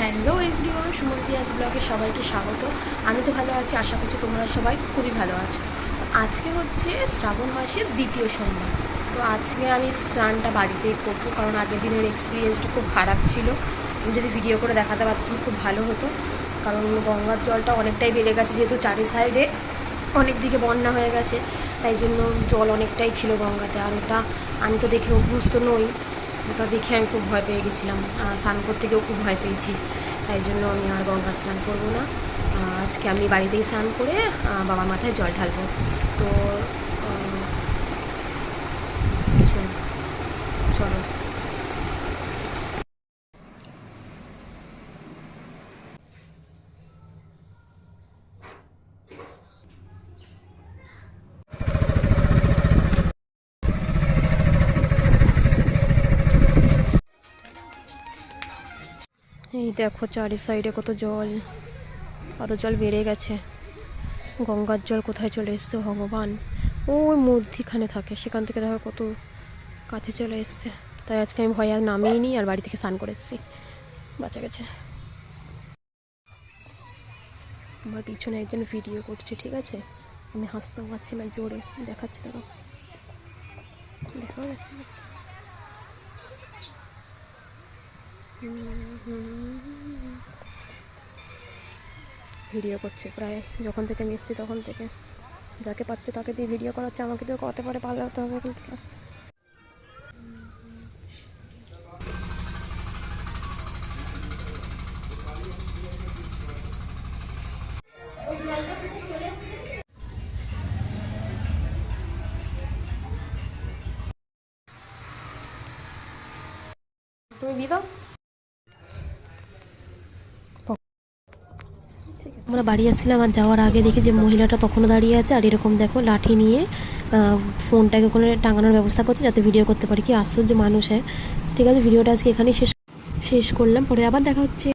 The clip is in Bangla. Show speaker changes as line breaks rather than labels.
হ্যালো এভরিওয়ান, সুমন পিয়াস ব্লগে সবাইকে স্বাগত। আমি তো ভালো আছি, আশা করছি তোমরা সবাই খুবই ভালো আছো। আজকে হচ্ছে শ্রাবণ মাসের দ্বিতীয় সোমবার। তো আজকে আমি স্নানটা বাড়িতেই করবো, কারণ আগের দিনের এক্সপিরিয়েন্সটা খুব খারাপ ছিল। আমি যদি ভিডিও করে দেখাতে পারতাম খুব ভালো হতো, কারণ গঙ্গার জলটা অনেকটাই বেড়ে গেছে, যেহেতু চারি সাইডে অনেক দিকে বন্যা হয়ে গেছে, তাই জন্য জল অনেকটাই ছিল গঙ্গাতে। আর ওটা আমি তো দেখে অভ্যস্ত নই, ওটা দেখে আমি খুব ভয় পেয়ে গেছিলাম। স্নান করতে গিয়েও খুব ভয় পেয়েছি, তাই জন্য আমি আর গঙ্গা স্নান করবো না। আজকে আমি বাড়িতেই স্নান করে বাবার মাথায় জল ঢালবো। তো কিছু না, চলো। এই দেখো চারি সাইডে কত জল, আরও জল বেড়ে গেছে। গঙ্গার জল কোথায় চলে এসছে ভগবান, ওই মধ্যিখানে থাকে, সেখান থেকে দেখো কত কাছে চলে এসছে। তাই আজকে আমি ভয় আর নামিয়ে নিই, আর বাড়ি থেকে স্নান করে এসেছি, বাঁচা গেছে। আমার পিছনে একজন ভিডিও করছে, ঠিক আছে? আমি হাসতেও পারছি না, জোরে দেখাচ্ছি, তারা দেখা যাচ্ছে না। ভিডিও করছে প্রায় যখন থেকে আমি এসেছি তখন থেকে। যাকে পাচ্ছে তাকে দিয়ে ভিডিও করাচ্ছে, আমাকে দিয়ে কত পারে পালাতে হবে এখন থেকে। তুমি দিয়ে দাও। আমরা বাড়ি আসছিলাম, আর যাওয়ার আগে দেখি যে মহিলাটা তখনও দাঁড়িয়ে আছে, আর এরকম দেখো লাঠি নিয়ে ফোনটাকে কোনো টাঙানোর ব্যবস্থা করছে যাতে ভিডিও করতে পারি। কি আশ্চর্য মানুষ! ঠিক আছে, ভিডিওটা আজকে এখানেই শেষ করলাম, পরে আবার দেখা হচ্ছে।